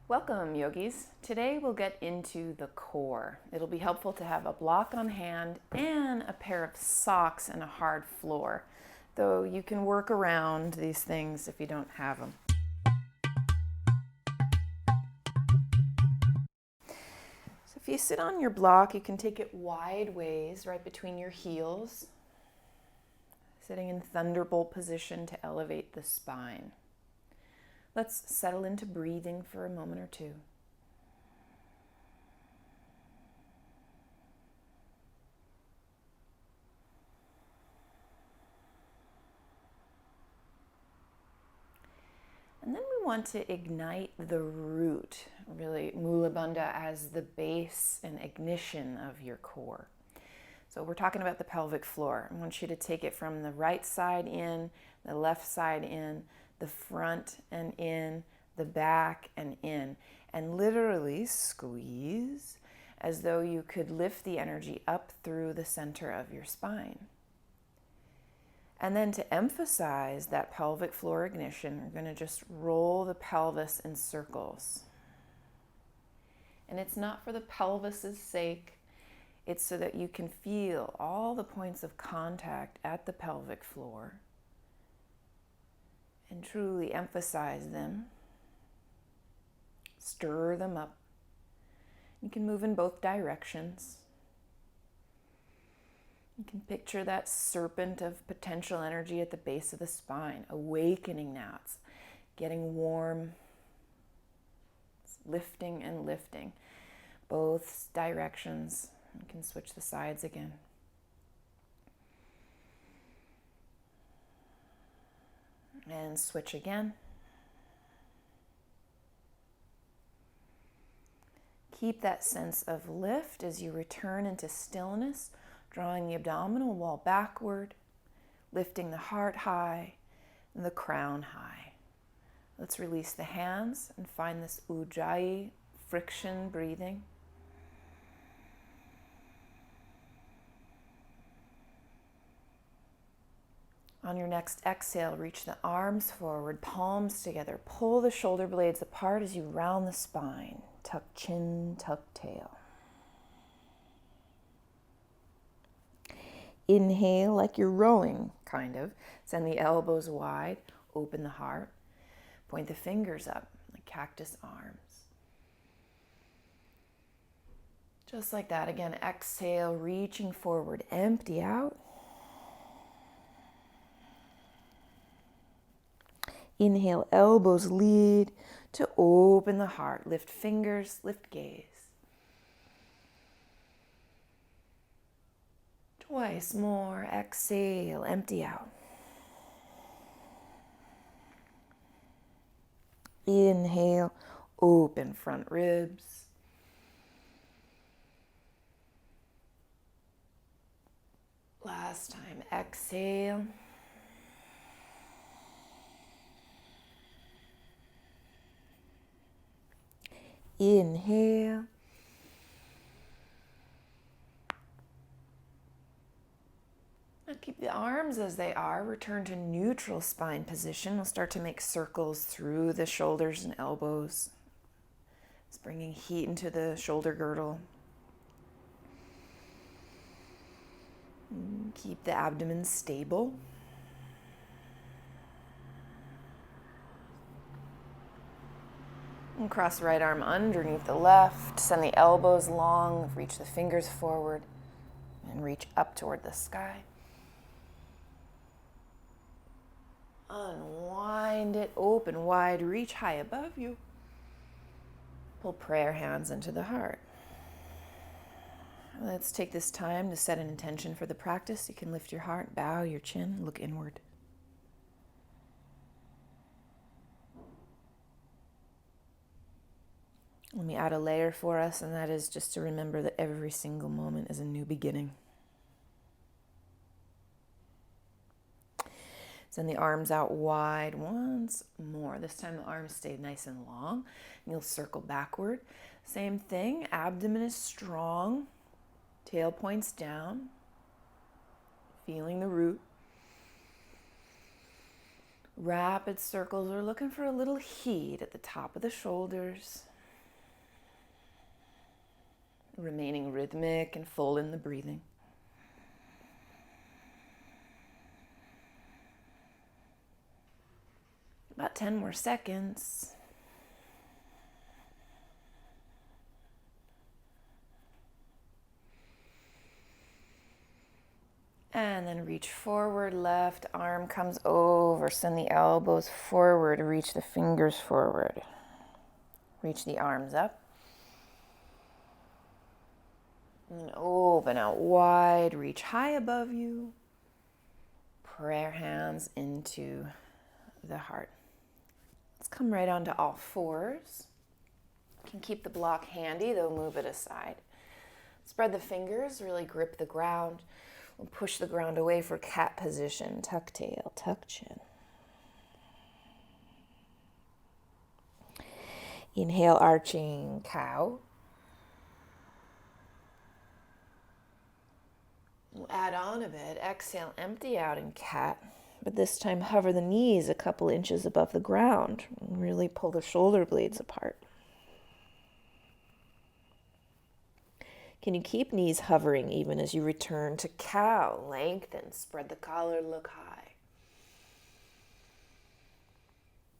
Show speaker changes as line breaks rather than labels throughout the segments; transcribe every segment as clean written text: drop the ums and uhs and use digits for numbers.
Welcome, yogis. Today we'll get into the core. It'll be helpful to have a block on hand and a pair of socks and a hard floor, though you can work around these things if you don't have them. So if you sit on your block, you can take it wide ways right between your heels, sitting in thunderbolt position to elevate the spine. Let's settle into breathing for a moment or two. And then we want to ignite the root, really mula bandha as the base and ignition of your core. So we're talking about the pelvic floor. I want you to take it from the right side in, the left side in, the front and in, the back and in, and literally squeeze as though you could lift the energy up through the center of your spine. And then to emphasize that pelvic floor ignition, we're going to just roll the pelvis in circles. And it's not for the pelvis's sake, it's so that you can feel all the points of contact at the pelvic floor and truly emphasize them. Stir them up. You can move in both directions. You can picture that serpent of potential energy at the base of the spine, awakening now. It's getting warm. It's lifting and lifting. Both directions. You can switch the sides again. And switch again. Keep that sense of lift as you return into stillness, drawing the abdominal wall backward, lifting the heart high and the crown high. Let's release the hands and find this ujjayi friction breathing. On your next exhale, reach the arms forward, palms together. Pull the shoulder blades apart as you round the spine. Tuck chin, tuck tail. Inhale like you're rowing, kind of. Send the elbows wide, open the heart. Point the fingers up like cactus arms. Just like that. Again, exhale, reaching forward, empty out. Inhale, elbows lead to open the heart. Lift fingers, lift gaze. Twice more. Exhale, empty out. Inhale, open front ribs. Last time, exhale. Inhale. Now keep the arms as they are. Return to neutral spine position. We'll start to make circles through the shoulders and elbows. It's bringing heat into the shoulder girdle. Keep the abdomen stable. And cross the right arm underneath the left. Send the elbows long. Reach the fingers forward. And reach up toward the sky. Unwind it. Open wide. Reach high above you. Pull prayer hands into the heart. Let's take this time to set an intention for the practice. You can lift your heart, bow your chin, look inward. Let me add a layer for us, and that is just to remember that every single moment is a new beginning. Send the arms out wide once more. This time the arms stay nice and long. You'll circle backward. Same thing, abdomen is strong. Tail points down. Feeling the root. Rapid circles. We're looking for a little heat at the top of the shoulders. remaining rhythmic and full in the breathing. About 10 more seconds. And then reach forward, left arm comes over, send the elbows forward, reach the fingers forward. Reach the arms up. And open out wide, reach high above you. Prayer hands into the heart. Let's come right onto all fours. You can keep the block handy, though move it aside. Spread the fingers, really grip the ground. We'll push the ground away for cat position. Tuck tail, tuck chin. Inhale, arching cow. We'll add on a bit. Exhale, empty out in cat. But this time hover the knees a couple inches above the ground. Really pull the shoulder blades apart. Can you keep knees hovering even as you return to cow? Lengthen, spread the collar, look high.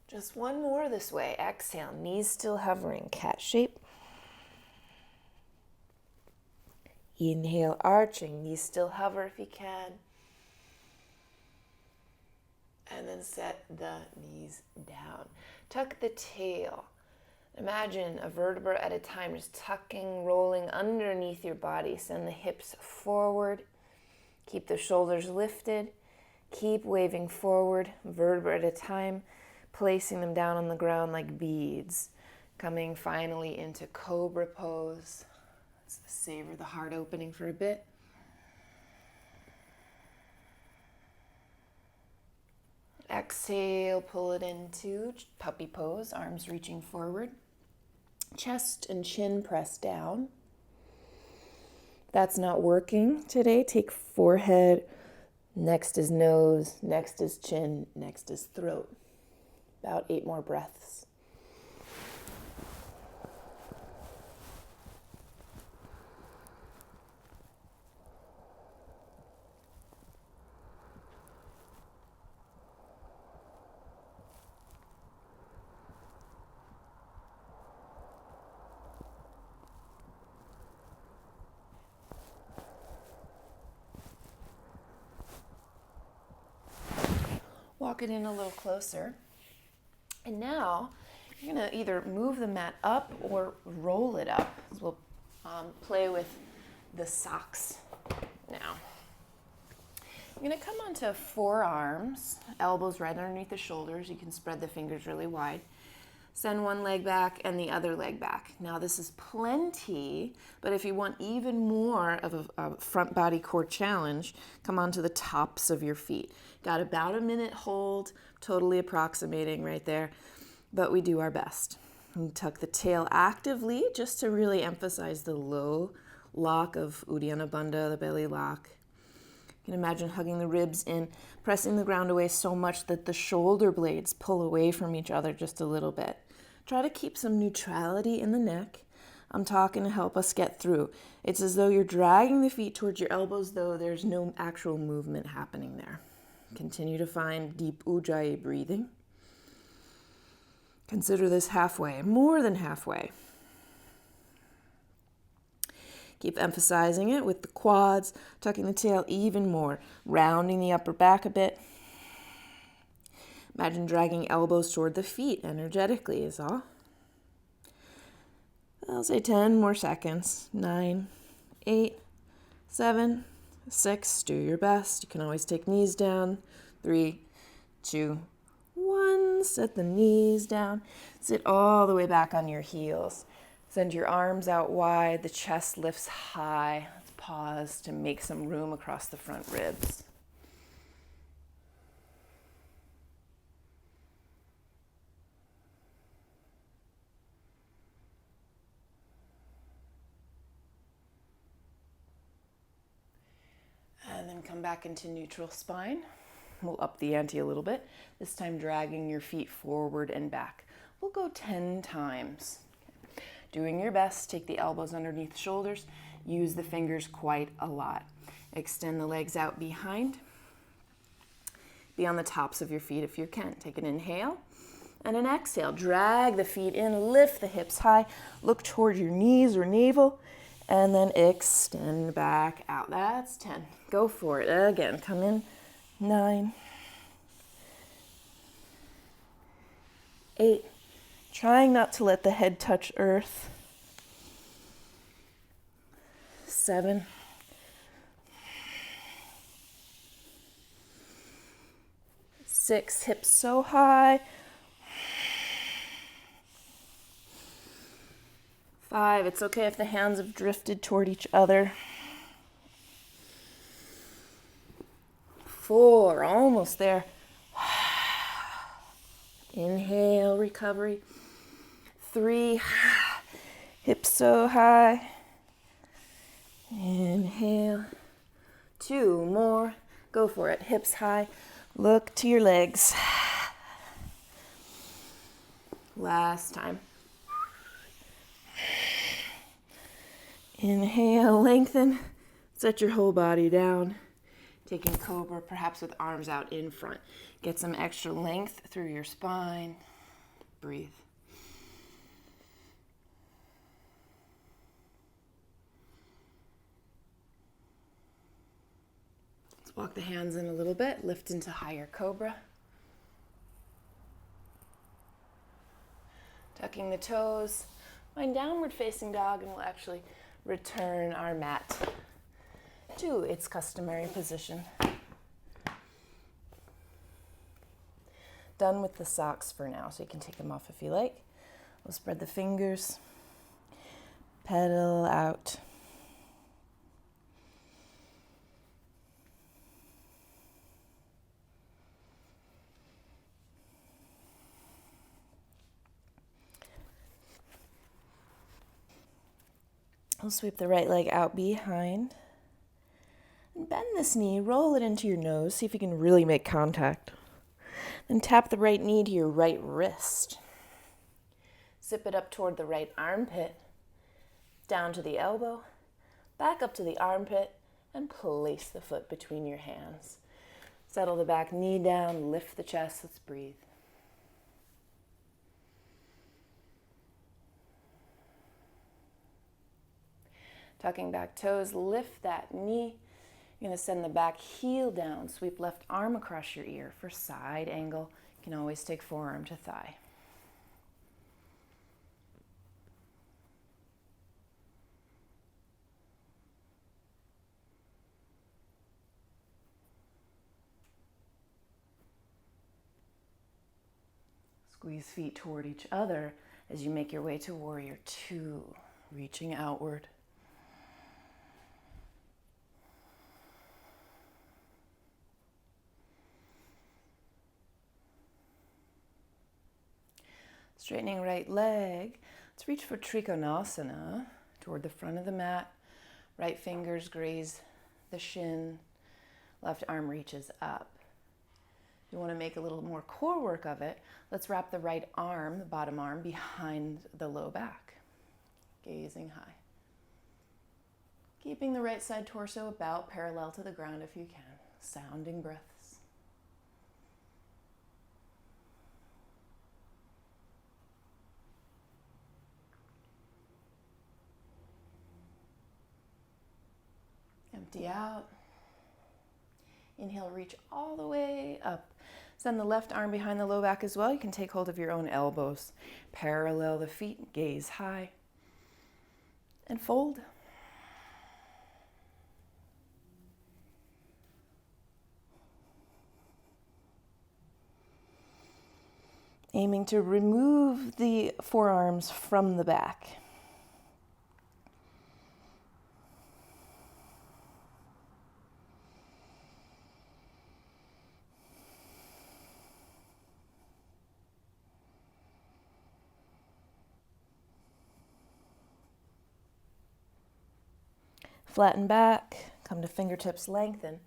Just one more this way. Exhale, knees still hovering, cat shape. Inhale, arching, knees still hover if you can. And then set the knees down. Tuck the tail. Imagine a vertebra at a time, just tucking, rolling underneath your body. Send the hips forward. Keep the shoulders lifted. Keep waving forward, vertebra at a time, placing them down on the ground like beads. Coming finally into cobra pose. Let's savor the heart opening for a bit. Exhale, pull it into puppy pose, arms reaching forward. Chest and chin press down. If that's not working today, take forehead, next is nose, next is chin, next is throat. About 8 more breaths. Walk it in a little closer. And now you're going to either move the mat up or roll it up. So we'll play with the socks now. You're going to come onto forearms, elbows right underneath the shoulders. You can spread the fingers really wide. Send one leg back and the other leg back. Now this is plenty, but if you want even more of a front body core challenge, come onto the tops of your feet. Got about a minute hold, totally approximating right there, but we do our best. And tuck the tail actively just to really emphasize the low lock of Uddiyana Bandha, the belly lock. You can imagine hugging the ribs in, pressing the ground away so much that the shoulder blades pull away from each other just a little bit. Try to keep some neutrality in the neck. I'm talking to help us get through. It's as though you're dragging the feet towards your elbows, though there's no actual movement happening there. Continue to find deep ujjayi breathing. Consider this halfway, more than halfway. Keep emphasizing it with the quads, tucking the tail even more, rounding the upper back a bit. Imagine dragging elbows toward the feet energetically is all. I'll say 10 more seconds. 9, 8, 7, 6. Do your best. You can always take knees down. 3, 2, 1. Set the knees down. Sit all the way back on your heels. Send your arms out wide. The chest lifts high. Let's pause to make some room across the front ribs. And then come back into neutral spine. We'll up the ante a little bit. This time dragging your feet forward and back. We'll go 10 times. doing your best. Take the elbows underneath shoulders. Use the fingers quite a lot. Extend the legs out behind. Be on the tops of your feet if you can. Take an inhale and an exhale. Drag the feet in, lift the hips high, look toward your knees or navel, and then extend back out. That's 10. Go for it. Again, come in. 9, 8. Trying not to let the head touch earth. 7. 6, hips so high. 5, it's okay if the hands have drifted toward each other. 4, almost there. Inhale, recovery. 3, hips so high. Inhale. 2 more. Go for it. Hips high. Look to your legs. Last time. Inhale, lengthen. Set your whole body down. Taking cobra, perhaps with arms out in front. Get some extra length through your spine. Breathe. Let's walk the hands in a little bit. Lift into higher cobra. Tucking the toes. Find downward facing dog, and we'll actually return our mat to its customary position. Done with the socks for now, so you can take them off if you like. We'll spread the fingers, pedal out. We'll sweep the right leg out behind. And bend this knee, roll it into your nose, see if you can really make contact. Then tap the right knee to your right wrist. Zip it up toward the right armpit, down to the elbow, back up to the armpit, and place the foot between your hands. Settle the back knee down, lift the chest, let's breathe. Tucking back toes, lift that knee. You're going to send the back heel down. Sweep left arm across your ear for side angle. You can always take forearm to thigh. Squeeze feet toward each other as you make your way to warrior 2, reaching outward. Straightening right leg. Let's reach for Trikonasana toward the front of the mat. Right fingers graze the shin. Left arm reaches up. If you want to make a little more core work of it, let's wrap the right arm, the bottom arm, behind the low back. Gazing high. Keeping the right side torso about parallel to the ground if you can. Sounding breaths. Empty out. Inhale, reach all the way up. Send the left arm behind the low back as well. You can take hold of your own elbows. Parallel the feet, gaze high. And fold. Aiming to remove the forearms from the back. Flatten back, come to fingertips, lengthen,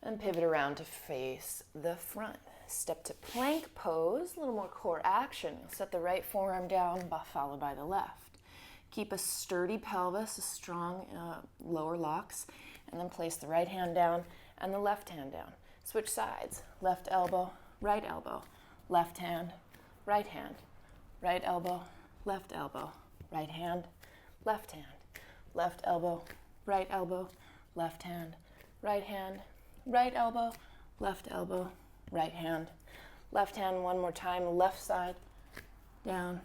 and pivot around to face the front. Step to plank pose, a little more core action. Set the right forearm down, followed by the left. Keep a sturdy pelvis, a strong lower locks, and then place the right hand down and the left hand down. Switch sides. Left elbow, right elbow, left hand, right hand, right elbow, right hand, left hand, left elbow, right hand, right hand, right elbow, right hand, left hand. One more time, left side, down,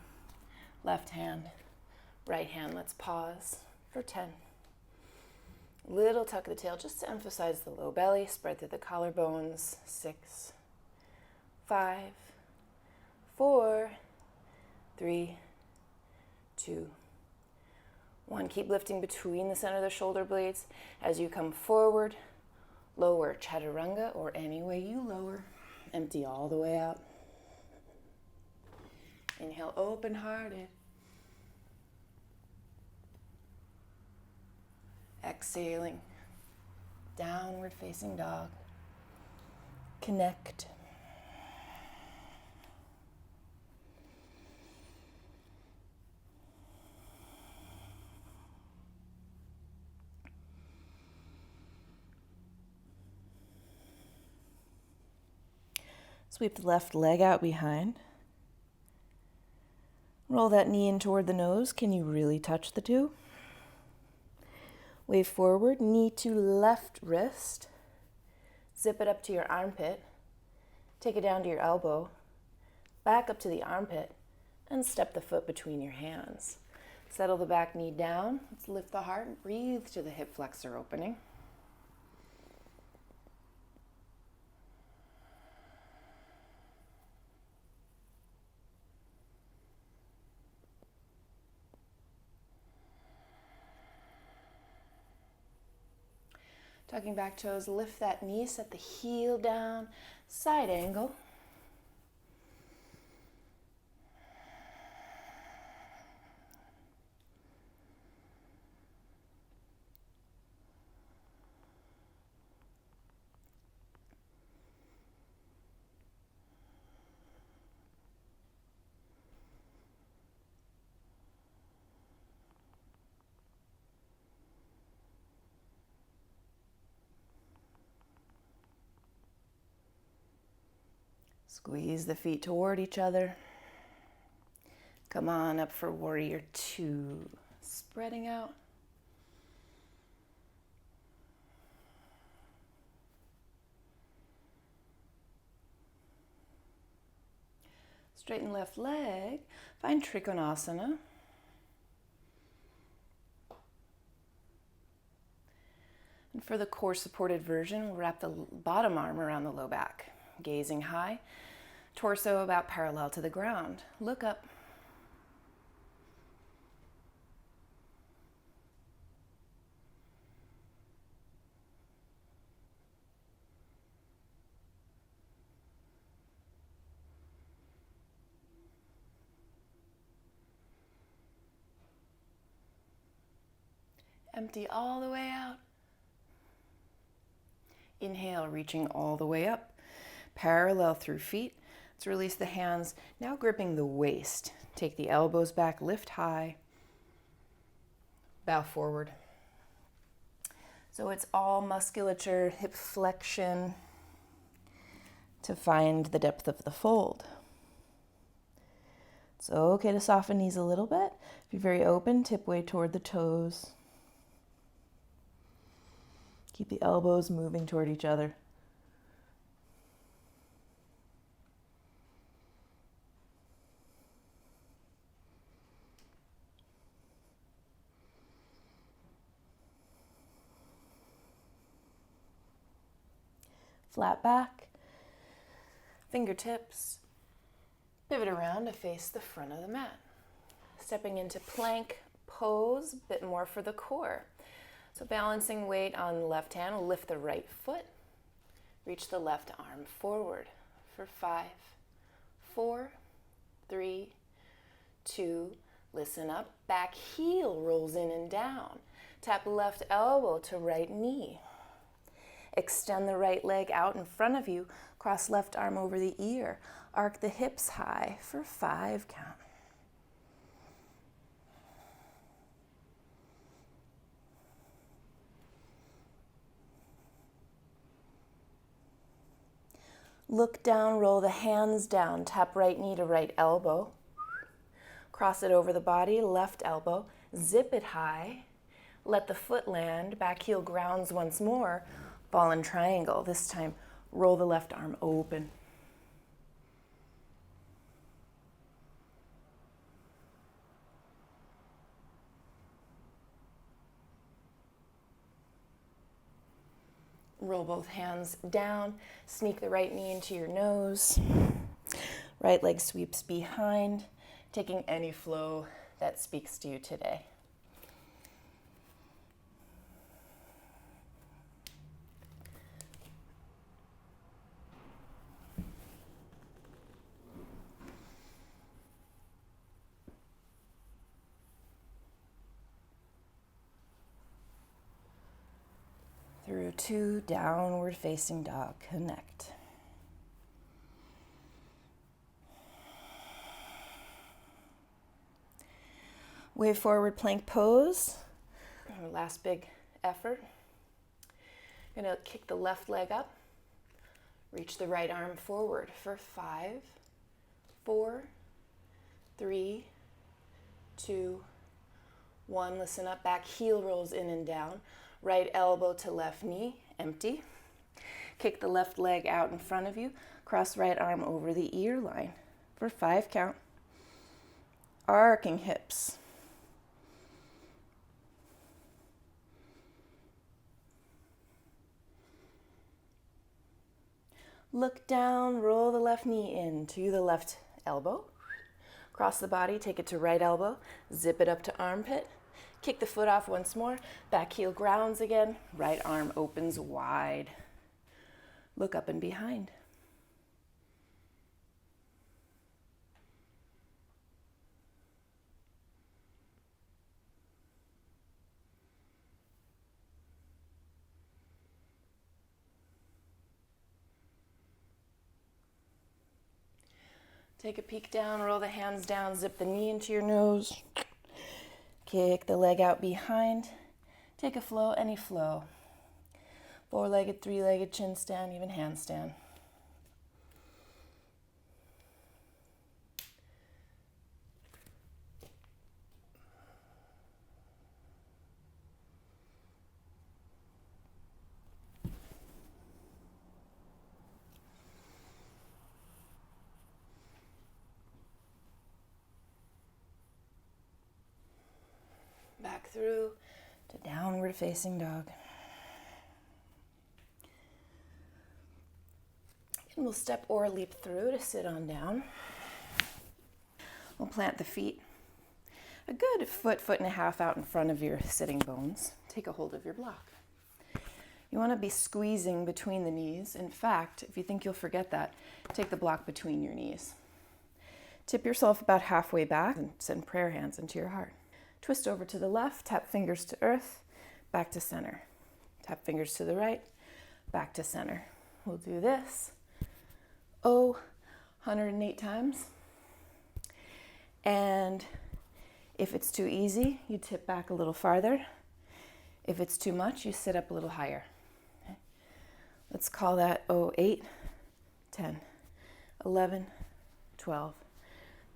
left hand, right hand. Let's pause for 10. Little tuck of the tail just to emphasize the low belly. Spread through the collarbones. 6, 5, 4, 3, 2, 1. Keep lifting between the center of the shoulder blades. As you come forward, lower chaturanga, or any way you lower. Empty all the way out. Inhale, open-hearted. Exhaling, downward facing dog. Connect. Sweep the left leg out behind. Roll that knee in toward the nose. Can you really touch the two? Wave forward, knee to left wrist. Zip it up to your armpit. Take it down to your elbow. Back up to the armpit and step the foot between your hands. Settle the back knee down. Let's lift the heart and breathe to the hip flexor opening. Tucking back toes, lift that knee, set the heel down, side angle. Squeeze the feet toward each other. Come on up for warrior 2. Spreading out. Straighten left leg. Find Trikonasana. And for the core supported version, we'll wrap the bottom arm around the low back. Gazing high, torso about parallel to the ground. Look up. Empty all the way out. Inhale, reaching all the way up. Parallel through feet. Let's release the hands, now gripping the waist. Take the elbows back, lift high, bow forward. So it's all musculature, hip flexion to find the depth of the fold. It's okay to soften knees a little bit. Be very open, tip weight toward the toes. Keep the elbows moving toward each other. Flat back, fingertips, pivot around to face the front of the mat. Stepping into plank pose, a bit more for the core. So balancing weight on the left hand, we'll lift the right foot, reach the left arm forward for 5, 4, 3, 2, listen up, back heel rolls in and down. Tap left elbow to right knee. Extend the right leg out in front of you. Cross left arm over the ear. Arc the hips high for 5 count. Look down, roll the hands down. Tap right knee to right elbow. Cross it over the body, left elbow. Zip it high. Let the foot land. Back heel grounds once more. Ball and triangle. This time, roll the left arm open. Roll both hands down. Sneak the right knee into your nose. Right leg sweeps behind, taking any flow that speaks to you today. Through 2, downward facing dog, connect. Wave forward plank pose. Our last big effort. I'm gonna kick the left leg up. Reach the right arm forward for 5, 4, 3, 2, 1. Listen up, back heel rolls in and down. Right elbow to left knee, empty. Kick the left leg out in front of you. Cross right arm over the ear line for 5 count. Arcing hips. Look down, roll the left knee into the left elbow. Cross the body, take it to right elbow. Zip it up to armpit. Kick the foot off once more. Back heel grounds again. Right arm opens wide. Look up and behind. Take a peek down, roll the hands down, zip the knee into your nose. Kick the leg out behind. Take a flow, any flow. 4-legged, 3-legged, chin stand, even handstand. Back through to downward facing dog. And we'll step or leap through to sit on down. We'll plant the feet a good foot, 1.5 feet out in front of your sitting bones. Take a hold of your block. You want to be squeezing between the knees. In fact, if you think you'll forget that, take the block between your knees. Tip yourself about halfway back and send prayer hands into your heart. Twist over to the left, tap fingers to earth, back to center. Tap fingers to the right, back to center. We'll do this, 108 times. And if it's too easy, you tip back a little farther. If it's too much, you sit up a little higher. Okay. Let's call that 8, 10, 11, 12,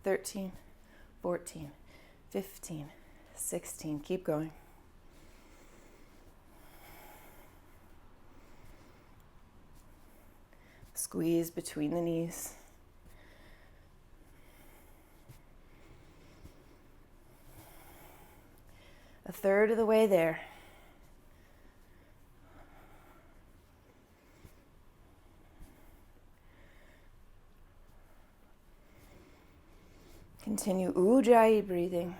13, 14, 15, 16. Keep going. Squeeze between the knees. A third of the way there. Continue Ujjayi breathing.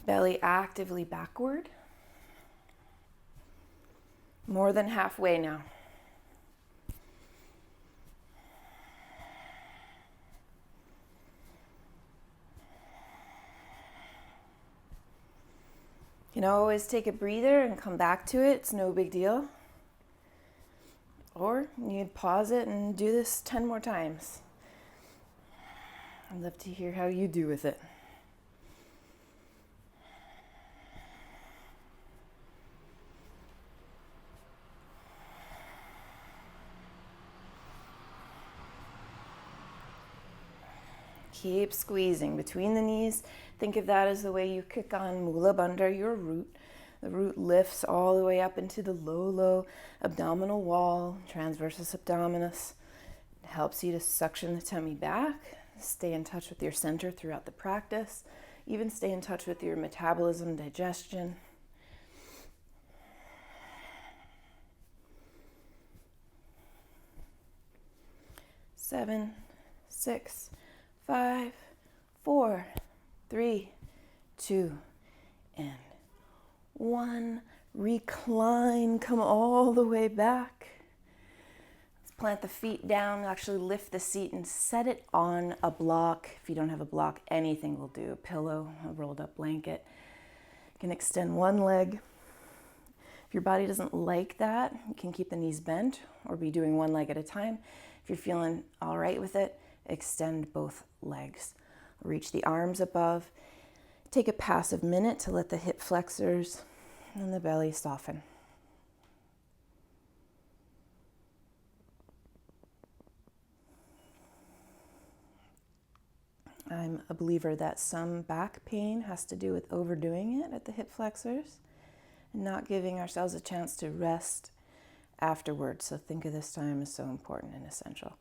Belly actively backward. More than halfway now. You can always take a breather and come back to it. It's no big deal. Or you can pause it and do this 10 more times. I'd love to hear how you do with it. Keep squeezing between the knees. Think of that as the way you kick on mula bandha, your root. The root lifts all the way up into the low abdominal wall, transversus abdominis. It helps you to suction the tummy back, stay in touch with your center throughout the practice, even stay in touch with your metabolism, digestion. Seven, 6, 5, 4, 3, 2, and 1. Recline, come all the way back. Let's plant the feet down, actually lift the seat and set it on a block. If you don't have a block, anything will do. A pillow, a rolled up blanket. You can extend one leg. If your body doesn't like that, you can keep the knees bent or be doing one leg at a time. If you're feeling all right with it, extend both legs. Reach the arms above. Take a passive minute to let the hip flexors and the belly soften. I'm a believer that some back pain has to do with overdoing it at the hip flexors and not giving ourselves a chance to rest afterwards. So think of this time as so important and essential.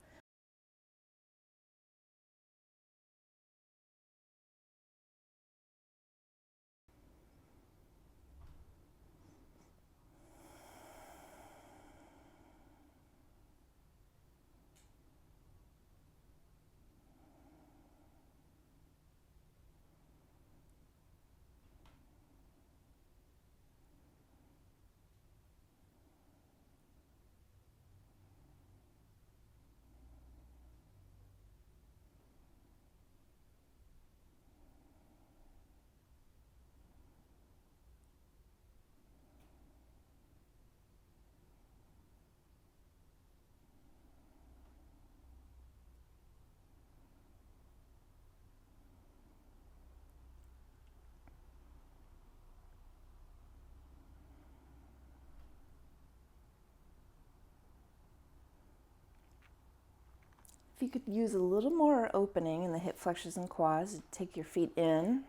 If you could use a little more opening in the hip flexors and quads, take your feet in.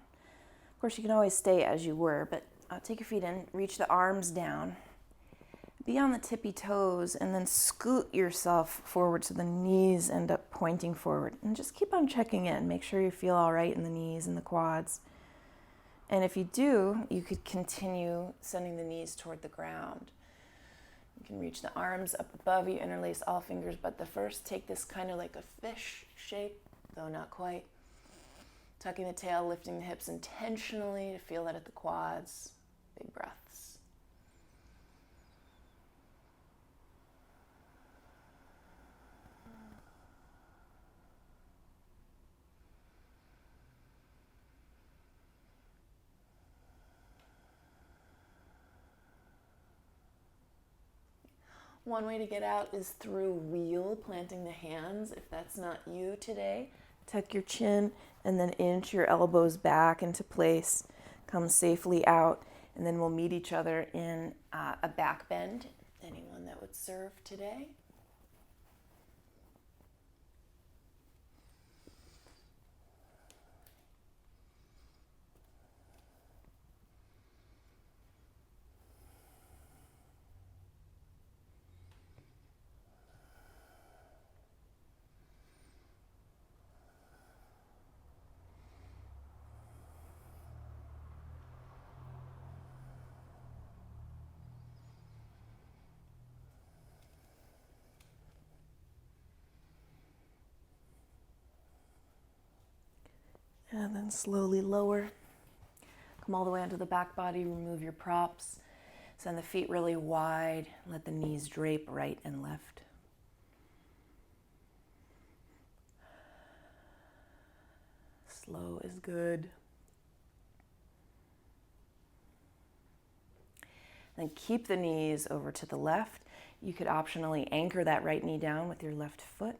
Of course, you can always stay as you were, but take your feet in, reach the arms down. Be on the tippy toes and then scoot yourself forward so the knees end up pointing forward. And just keep on checking in. Make sure you feel all right in the knees and the quads. And if you do, you could continue sending the knees toward the ground. You can reach the arms up above you, interlace all fingers, but first take this kind of like a fish shape, though not quite. Tucking the tail, lifting the hips intentionally to feel that at the quads. Big breaths. One way to get out is through wheel, planting the hands. If that's not you today, tuck your chin and then inch your elbows back into place. Come safely out, and then we'll meet each other in a back bend. Anyone that would serve today? And then slowly lower. Come all the way onto the back body, remove your props. Send the feet really wide. Let the knees drape right and left. Slow is good. Then keep the knees over to the left. You could optionally anchor that right knee down with your left foot.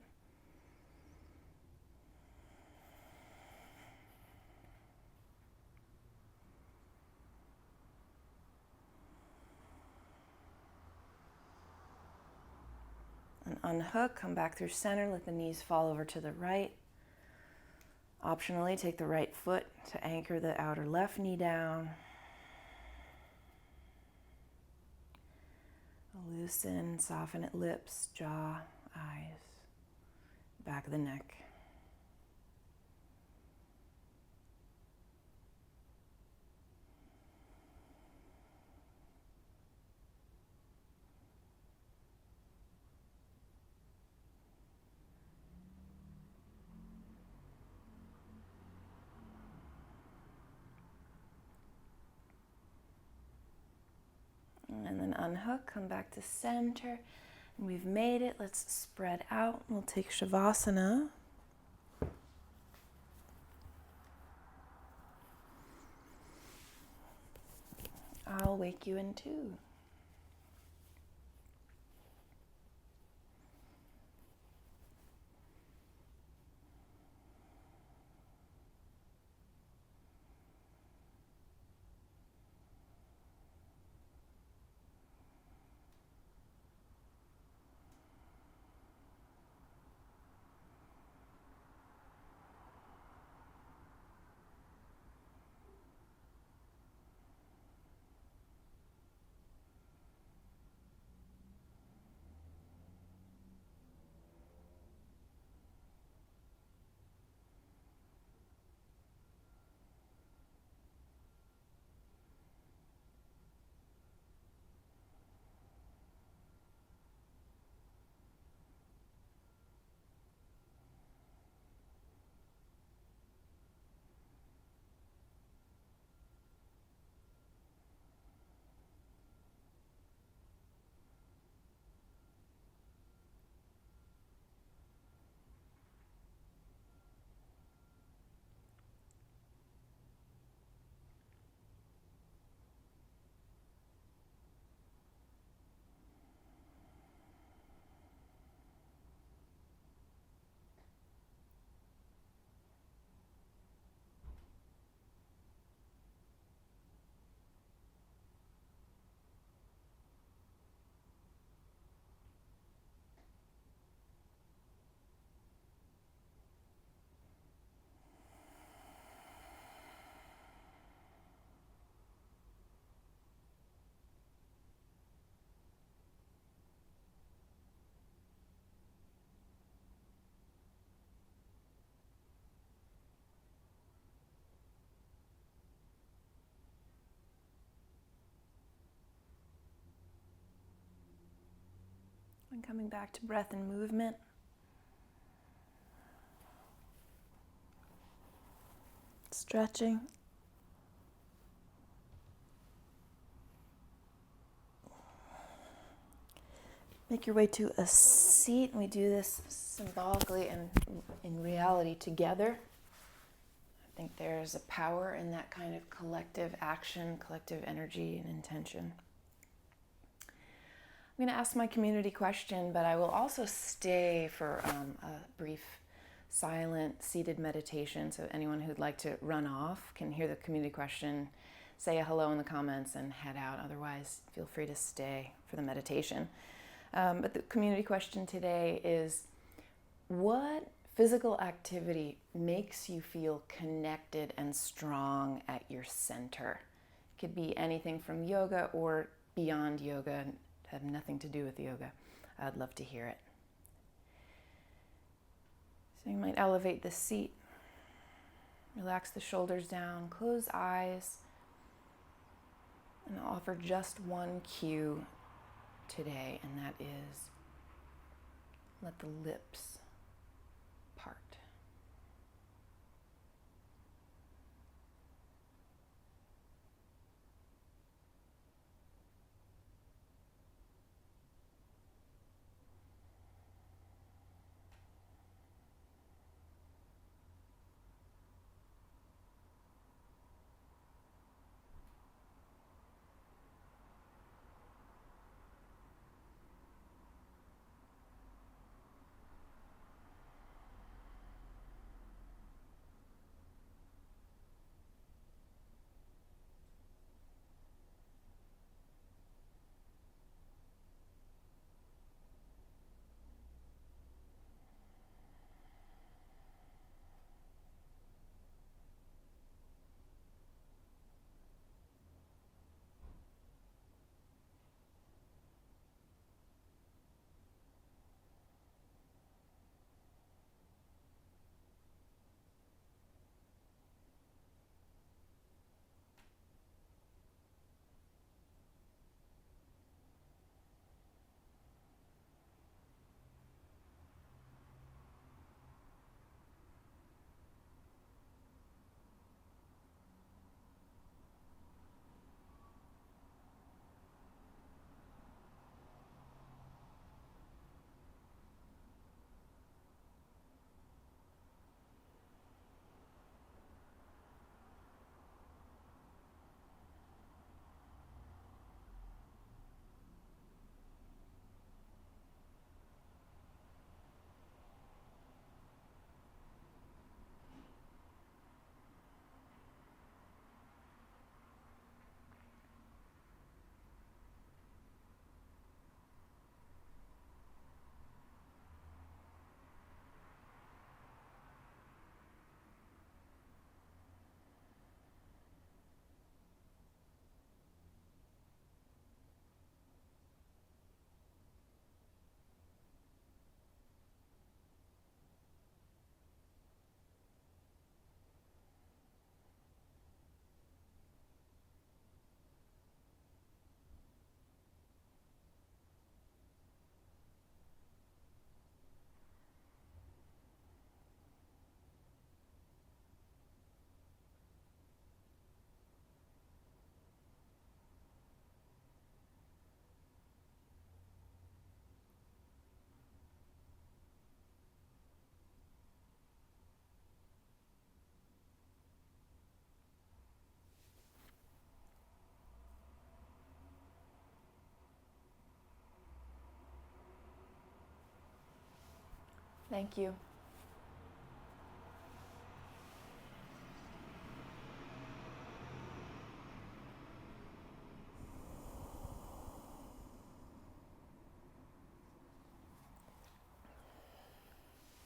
And unhook, come back through center, let the knees fall over to the right. Optionally, take the right foot to anchor the outer left knee down. Loosen, soften at lips, jaw, eyes, back of the neck. And then unhook, come back to center. And we've made it. Let's spread out. We'll take Shavasana. I'll wake you in two. And coming back to breath and movement. Stretching. Make your way to a seat. We do this symbolically and in reality together. I think there's a power in that kind of collective action, collective energy and intention. I'm going to ask my community question, but I will also stay for a brief silent seated meditation, so anyone who'd like to run off can hear the community question, say a hello in the comments and head out. Otherwise, feel free to stay for the meditation. But the community question today is, what physical activity makes you feel connected and strong at your center? It could be anything from yoga or beyond yoga, have nothing to do with yoga. I'd love to hear it. So you might elevate the seat, relax the shoulders down, close eyes, and offer just one cue today, and that is let the lips part. Thank you.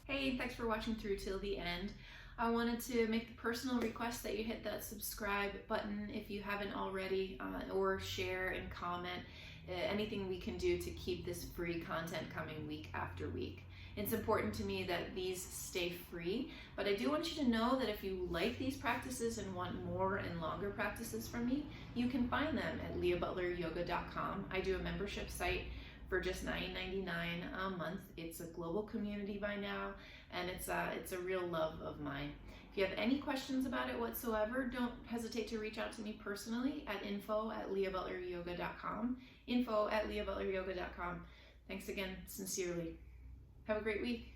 Hey, thanks for watching through till the end. I wanted to make the personal request that you hit that subscribe button if you haven't already, or share and comment. Anything we can do to keep this free content coming week after week. It's important to me that these stay free, but I do want you to know that if you like these practices and want more and longer practices from me, you can find them at leighabutleryoga.com. I do a membership site for just $9.99 a month. It's a global community by now, and it's a real love of mine. If you have any questions about it whatsoever, don't hesitate to reach out to me personally at info@leighabutleryoga.com. info@leighabutleryoga.com. Thanks again, sincerely. Have a great week.